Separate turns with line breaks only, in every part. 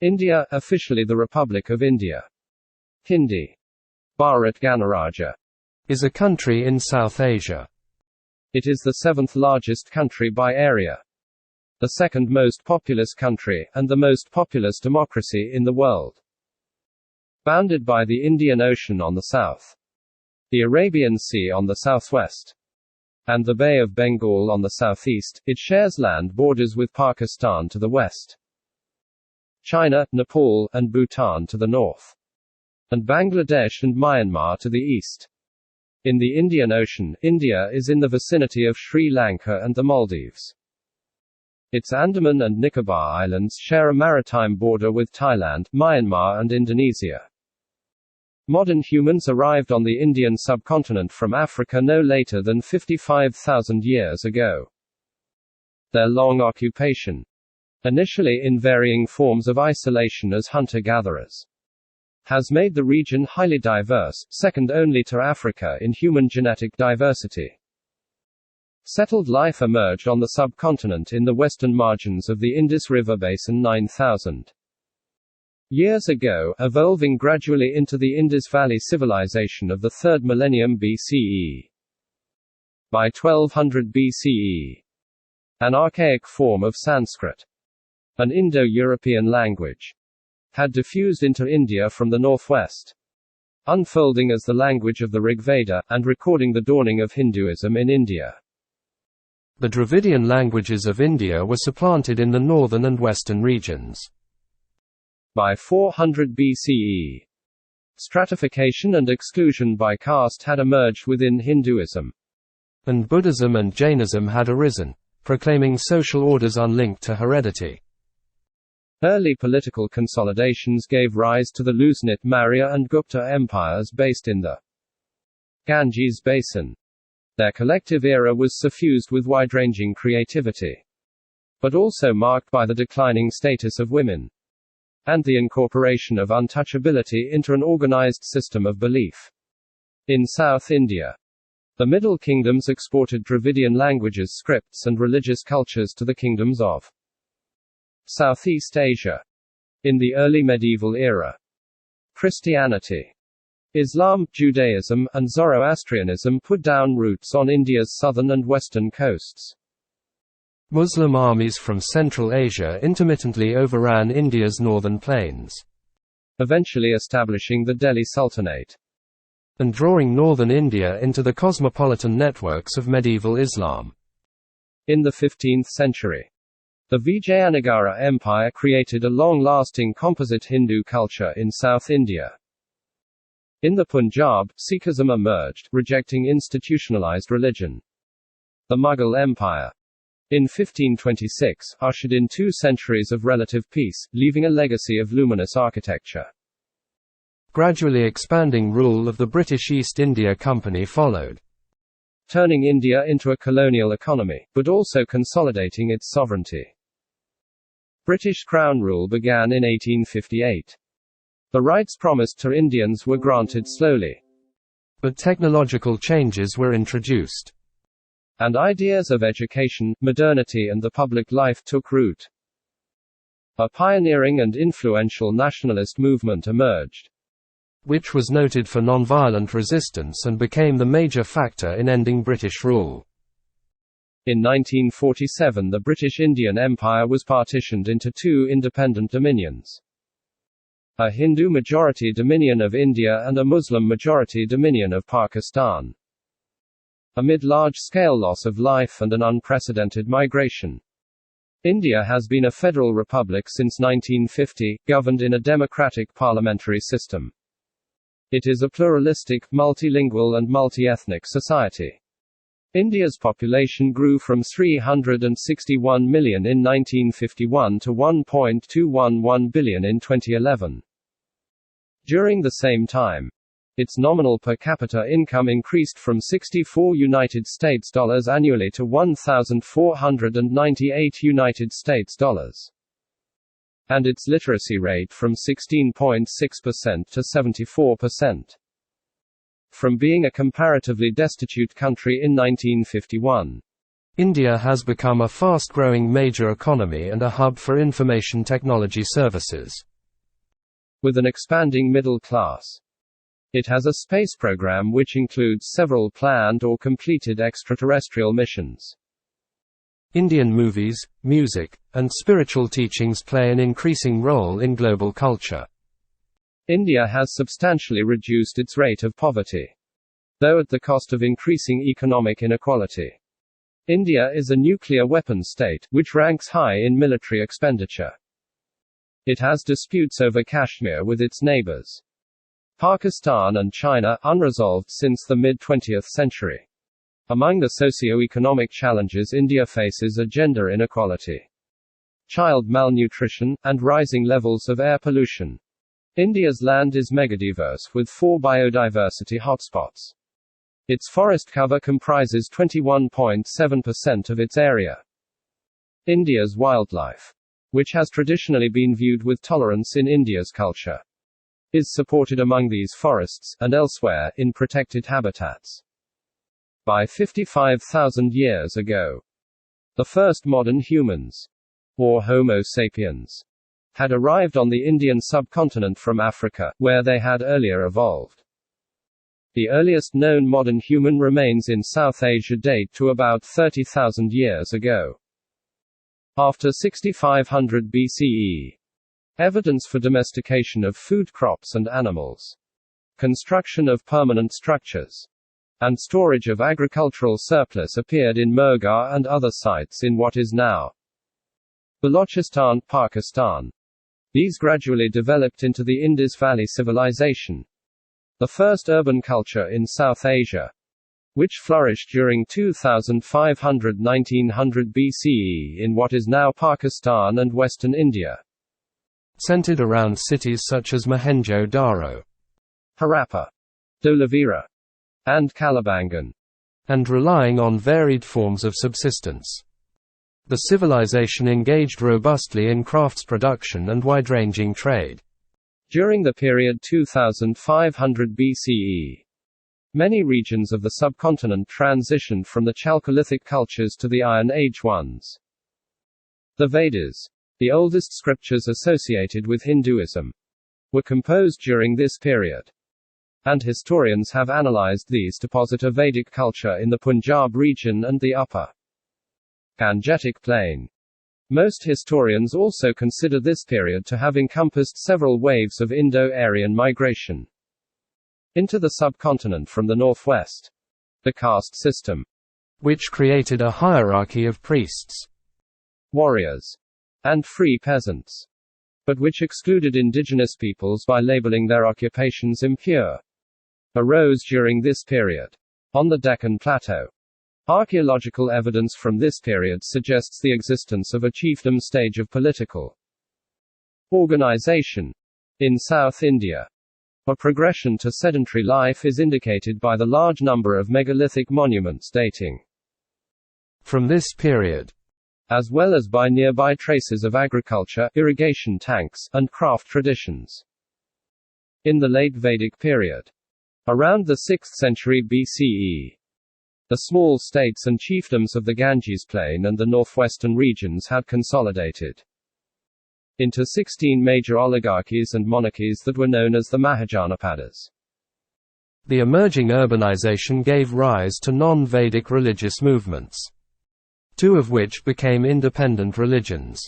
India, officially the Republic of India. Hindi. Bharat Ganaraja.
Is a country in South Asia.
It is the seventh largest country by area, the second most populous country, and the most populous democracy in the world. Bounded by the Indian Ocean on the south, the Arabian Sea on the southwest, and the Bay of Bengal on the southeast, it shares land borders with Pakistan to the west, China, Nepal, and Bhutan to the north, and Bangladesh and Myanmar to the east. In the Indian Ocean, India is in the vicinity of Sri Lanka and the Maldives. Its Andaman and Nicobar Islands share a maritime border with Thailand, Myanmar, and Indonesia. Modern humans arrived on the Indian subcontinent from Africa no later than 55,000 years ago. Their long occupation, initially in varying forms of isolation as hunter-gatherers, has made the region highly diverse, second only to Africa in human genetic diversity. Settled life emerged on the subcontinent in the western margins of the Indus River basin 9,000 years ago, evolving gradually into the Indus Valley civilization of the 3rd millennium BCE. By 1200 BCE, an archaic form of Sanskrit, an Indo-European language, had diffused into India from the northwest, unfolding as the language of the Rig Veda, and recording the dawning of Hinduism in India.
The Dravidian languages of India were supplanted in the northern and western regions.
By 400 BCE, stratification and exclusion by caste had emerged within Hinduism,
and Buddhism and Jainism had arisen, proclaiming social orders unlinked to heredity.
Early political consolidations gave rise to the loose-knit Maurya and Gupta empires based in the Ganges basin. Their collective era was suffused with wide-ranging creativity, but also marked by the declining status of women, and the incorporation of untouchability into an organized system of belief. In South India, the Middle Kingdoms exported Dravidian languages, scripts, and religious cultures to the kingdoms of Southeast Asia. In the early medieval era, Christianity, Islam, Judaism, and Zoroastrianism put down roots on India's southern and western coasts.
Muslim armies from Central Asia intermittently overran India's northern plains,
eventually establishing the Delhi Sultanate,
and drawing northern India into the cosmopolitan networks of medieval Islam.
In the 15th century, the Vijayanagara Empire created a long-lasting composite Hindu culture in South India. In the Punjab, Sikhism emerged, rejecting institutionalized religion. The Mughal Empire, in 1526, ushered in 2 centuries of relative peace, leaving a legacy of luminous architecture.
Gradually expanding rule of the British East India Company followed,
turning India into a colonial economy, but also consolidating its sovereignty. British Crown rule began in 1858. The rights promised to Indians were granted slowly,
but technological changes were introduced,
and ideas of education, modernity, and the public life took root. A pioneering and influential nationalist movement emerged,
which was noted for nonviolent resistance and became the major factor in ending British rule.
In 1947, the British Indian Empire was partitioned into 2 independent dominions: a Hindu-majority dominion of India and a Muslim-majority dominion of Pakistan. Amid large-scale loss of life and an unprecedented migration, India has been a federal republic since 1950, governed in a democratic parliamentary system. It is a pluralistic, multilingual and multi-ethnic society. India's population grew from 361 million in 1951 to 1.211 billion in 2011. During the same time, its nominal per capita income increased from $64 annually to $1,498, and its literacy rate from 16.6% to 74%. From being a comparatively destitute country in 1951,
India has become a fast-growing major economy and a hub for information technology services.
With an expanding middle class. It has a space program which includes several planned or completed extraterrestrial missions.
Indian movies, music, and spiritual teachings play an increasing role in global culture.
India has substantially reduced its rate of poverty, though at the cost of increasing economic inequality. India is a nuclear weapons state, which ranks high in military expenditure. It has disputes over Kashmir with its neighbors, Pakistan and China, unresolved since the mid-20th century. Among the socio-economic challenges India faces are gender inequality, child malnutrition, and rising levels of air pollution. India's land is megadiverse with 4 biodiversity hotspots. Its forest cover comprises 21.7% of its area. India's wildlife, which has traditionally been viewed with tolerance in India's culture, is supported among these forests, and elsewhere, in protected habitats. By 55,000 years ago, the first modern humans, or Homo sapiens, had arrived on the Indian subcontinent from Africa, where they had earlier evolved. The earliest known modern human remains in South Asia date to about 30,000 years ago. After 6500 BCE, evidence for domestication of food crops and animals, construction of permanent structures, and storage of agricultural surplus appeared in Mehrgarh and other sites in what is now Balochistan, Pakistan. These gradually developed into the Indus Valley Civilization, the first urban culture in South Asia, which flourished during 2500–1900 BCE in what is now Pakistan and western India.
Centered around cities such as Mohenjo-Daro,
Harappa, Dholavira, and Kalibangan,
and relying on varied forms of subsistence. The civilization engaged robustly in crafts production and wide-ranging trade.
During the period 2500 BCE, many regions of the subcontinent transitioned from the Chalcolithic cultures to the Iron Age ones. The Vedas, the oldest scriptures associated with Hinduism, were composed during this period, and historians have analyzed these to posit a Vedic culture in the Punjab region and the upper Gangetic Plain. Most historians also consider this period to have encompassed several waves of Indo-Aryan migration into the subcontinent from the northwest. The caste system,
which created a hierarchy of priests,
warriors, and free peasants, but which excluded indigenous peoples by labeling their occupations impure, arose during this period. On the Deccan Plateau, archaeological evidence from this period suggests the existence of a chiefdom stage of political organization in South India. A progression to sedentary life is indicated by the large number of megalithic monuments dating from this period, as well as by nearby traces of agriculture, irrigation tanks, and craft traditions. In the late Vedic period, around the 6th century BCE, the small states and chiefdoms of the Ganges Plain and the northwestern regions had consolidated into 16 major oligarchies and monarchies that were known as the Mahajanapadas.
The emerging urbanization gave rise to non-Vedic religious movements, 2 of which became independent religions.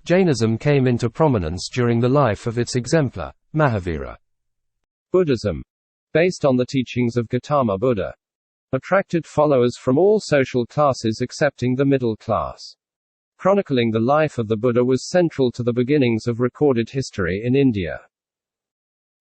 Jainism came into prominence during the life of its exemplar, Mahavira.
Buddhism, based on the teachings of Gautama Buddha, attracted followers from all social classes excepting the middle class. Chronicling the life of the Buddha was central to the beginnings of recorded history in India.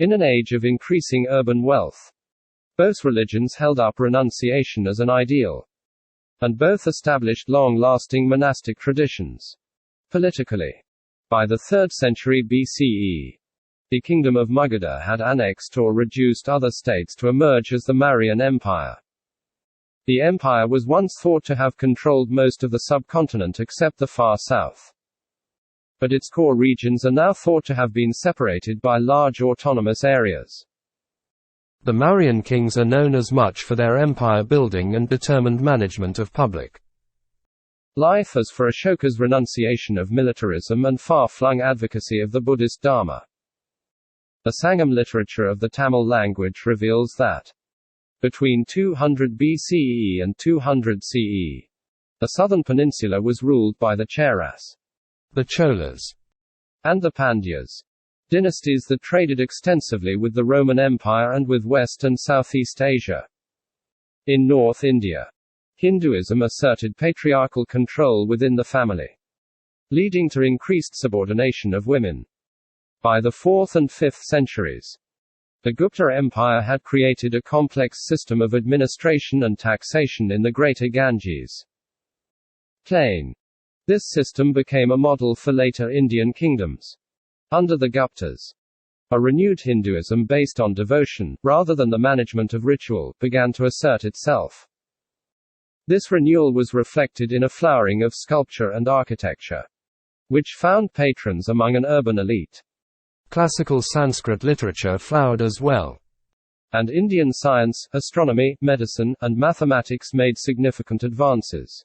In an age of increasing urban wealth, both religions held up renunciation as an ideal, and both established long-lasting monastic traditions. Politically, by the 3rd century BCE, the kingdom of Magadha had annexed or reduced other states to emerge as the Mauryan Empire. The empire was once thought to have controlled most of the subcontinent except the far south. But its core regions are now thought to have been separated by large autonomous areas. The Mauryan kings are known as much for their empire building and determined management of public life as for Ashoka's renunciation of militarism and far-flung advocacy of the Buddhist Dharma. The Sangam literature of the Tamil language reveals that between 200 BCE and 200 CE, the southern peninsula was ruled by the Cheras,
the Cholas,
and the Pandyas, dynasties that traded extensively with the Roman Empire and with West and Southeast Asia. In North India, Hinduism asserted patriarchal control within the family, leading to increased subordination of women. By the 4th and 5th centuries, the Gupta Empire had created a complex system of administration and taxation in the Greater Ganges Plain. This system became a model for later Indian kingdoms. Under the Guptas, a renewed Hinduism based on devotion, rather than the management of ritual, began to assert itself. This renewal was reflected in a flowering of sculpture and architecture, which found patrons among an urban elite.
Classical Sanskrit literature flowered as well,
and Indian science, astronomy, medicine, and mathematics made significant advances.